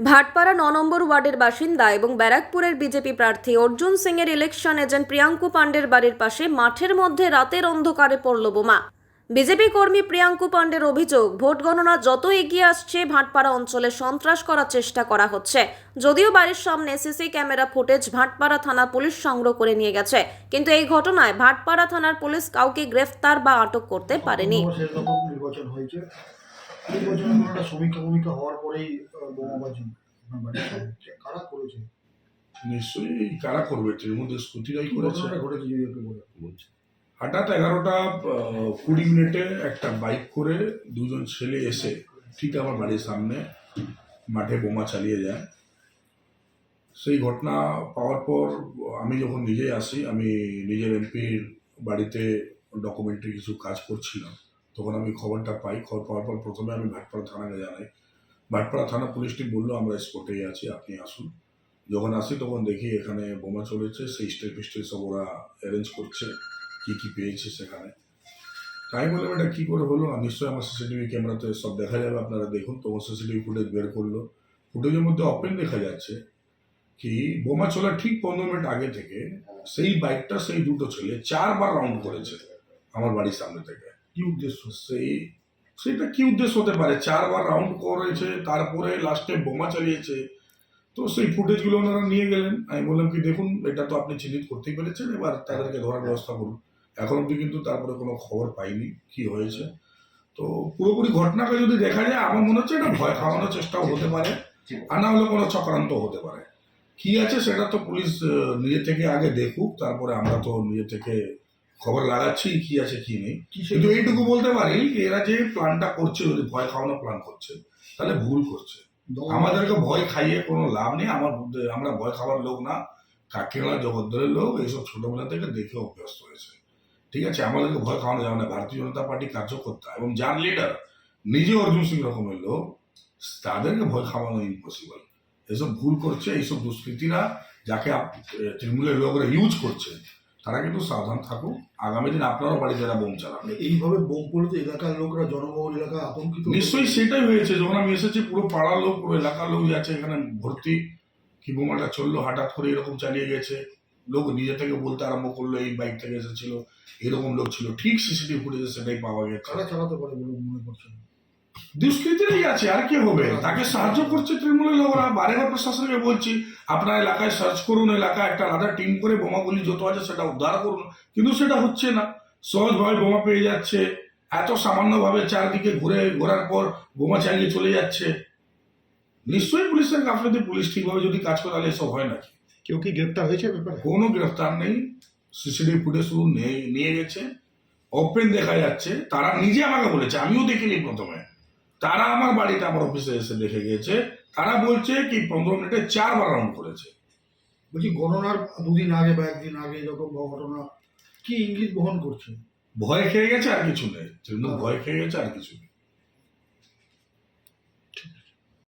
ভাটপাড়া ৯ নম্বর ওয়ার্ডের বাসিন্দা এবং ব্যারাকপুরের বিজেপি প্রার্থী অর্জুন সিং এর ইলেকশন এজেন্ট প্রিয়াঙ্কু পান্ডের বাড়ির পাশে মাঠের মধ্যে রাতের অন্ধকারে পড়ল বোমা। বিজেপি কর্মী প্রিয়াঙ্কু পান্ডের অভিযোগ, ভোট গণনা যত এগিয়ে আসছে ভাটপাড়া অঞ্চলে সন্ত্রাস করার চেষ্টা করা হচ্ছে। যদিও বাড়ির সামনে সিসি ক্যামেরা ফুটেজ ভাটপাড়া থানা পুলিশ সংগ্রহ করে নিয়ে গেছে, কিন্তু এই ঘটনায় ভাটপাড়া থানার পুলিশ কাউকে গ্রেফতার বা আটক করতে পারেনি। নির্বাচন হয়েছে, নির্বাচনের একটা সমীক্ষা হওয়ার পরেই বোমাবাজি কারা করেছে? নিশ্চয়ই কারা করবে, তৃণমূল স্কুটিরাই করেছে। ঘটেছে যদি একটু বলছে। হঠাৎ 11টা 20 মিনিটে একটা বাইক করে দুজন ছেলে এসে ঠিক আমার বাড়ির সামনে মাঠে বোমা চালিয়ে যায়। সেই ঘটনা পাওয়ার পর আমি যখন নিজে আসি, আমি নিজের এমপির বাড়িতে ডকুমেন্টারি কিছু কাজ করছিলাম, তখন আমি খবরটা পাই। খবর পাওয়ার পর প্রথমে আমি ভাটপাড়া থানাকে জানাই। ভাটপাড়া থানা পুলিশ টিম বললো আমরা স্পটেই আছি, আপনি আসুন। যখন আসি তখন দেখি এখানে বোমা চলেছে, সেই স্টেল পিস্টেল সব ওরা অ্যারেঞ্জ করছে, কি পেয়েছে সেখানে। তাই বললাম এটা কী করে হলো, নিশ্চয়ই আমার সিসিটিভি ক্যামেরাতে সব দেখা যাবে, আপনারা দেখুন। তখন সিসিটিভি ফুটেজ বের করলো। ফুটেজের মধ্যে ওপেন দেখা যাচ্ছে কি বোমা চলার ঠিক 15 মিনিট আগে থেকে সেই বাইকটা সেই দুটো ছেলে 4বার রাউন্ড করেছে আমার বাড়ির সামনে থেকে। কি উদ্দেশ্য? সেটা কি উদ্দেশ্য হতে পারে? 4বার রাউন্ড করেছে, তারপরে লাস্টে বোমা চালিয়েছে। তো সেই ফুটেজগুলো ওনারা নিয়ে গেলেন। আমি বললাম কি দেখুন, এটা তো আপনি চিহ্নিত করতেই পেরেছেন, এবার তাদেরকে ধরার ব্যবস্থা করুন। এখন অব্দি কিন্তু তারপরে কোনো খবর পাইনি কি হয়েছে। তো পুরোপুরি ঘটনাটা যদি দেখা যায়, আমার মনে হচ্ছে এটা ভয় খাওয়ানোর চেষ্টাও হতে পারে, আর না হলে কোনো চক্রান্ত হতে পারে। কি আছে সেটা তো পুলিশ নিজে থেকে আগে দেখুক, তারপরে আমরা তো নিজে থেকে খবর লাগাচ্ছি কি আছে কি নেই। কিন্তু এইটুকু বলতে পারি এরা যে প্ল্যানটা করছে, যদি ভয় খাওয়ানোর প্ল্যান করছে তাহলে ভুল করছে। আমাদেরকে ভয় খাইয়ে কোনো লাভ নেই। আমরা ভয় খাওয়ার লোক না, কাকিনাড়া জগদ্দলের লোক, এইসব ছোটবেলা থেকে দেখে অভ্যস্ত হয়েছে। ঠিক আছে, আমাদেরকে ভয় খাওয়ানো যাবে না। ভারতীয় জনতা পার্টি কার্যকর্তা এবং যার লিডার নিজে অর্জুন সিং রকমের লোক, তাদেরকে ভয় খাওয়ানো ইম্পসিবল। এসব ভুল করছে এইসব দুষ্কৃতীরা, যাকে তৃণমূলের লোকরা ইউজ করছে, তারা কিন্তু সাবধান থাকুক। আগামী দিন আপনারও বাড়ি যারা বোম চালাবে। এইভাবে বোম পড়লে তো এলাকার লোকরা, জনবহুল এলাকা আতঙ্কিত। নিশ্চয়ই সেটাই হয়েছে। যখন আমি এসেছি পুরো পাড়ার লোক, পুরো এলাকার লোক যাচ্ছে এখানে ভর্তি। কি বোমাটা চললো হঠাৎ করে, এরকম চালিয়ে গেছে। লোক নিজে থেকে বলতে আরম্ভ করলো এই বাইক থেকে এসেছিল, এরকম লোক ছিল। ঠিক সিসিটিভি ফুটেজে সেটাই পাওয়া গেছে। কারা চালাতে পারে বলে মনে করছেন? দুষ্কৃতীরাই আছে, আর কে হবে? তাকে সাহায্য করছে তৃণমূলের লোকরা। বারেবার প্রশাসনকে বলছি আপনার এলাকায় সার্চ করুন, এলাকায় একটা আলাদা টিম করে বোমাগুলি যত আছে সেটা উদ্ধার করুন, কিন্তু সেটা হচ্ছে না। সহজভাবে বোমা পেয়ে যাচ্ছে, এত সামান্যভাবে চারদিকে ঘোরার পর বোমা চালিয়ে চলে যাচ্ছে। নিশ্চয়ই পুলিশের গাফিলতি। পুলিশ ঠিকভাবে যদি কাজ করে তাহলে এসব হয় নাকি? কেউ কি গ্রেপ্তার হয়েছে ব্যাপারে? কোনো গ্রেফতার নেই। সিসিটিভি ফুটেজ শুধু নিয়ে গেছে, ওপেন দেখা যাচ্ছে। তারা নিজে আমাকে বলেছে, আমিও দেখিনি প্রথমে। তারা আমার বাড়িতে, আমার অফিসে এসে দেখে গেছে। তারা বলছে কি 15 মিনিটে 4বার রাউন্ড করেছে। বলছি গণনার 2 দিন আগে বা 1 দিন আগে এরকম ঘটনা কি ইঙ্গিত বহন করছে? ভয় খেয়ে গেছে, আর কিছু নেই। তৃণমূল ভয় খেয়ে গেছে, আর কিছু নেই।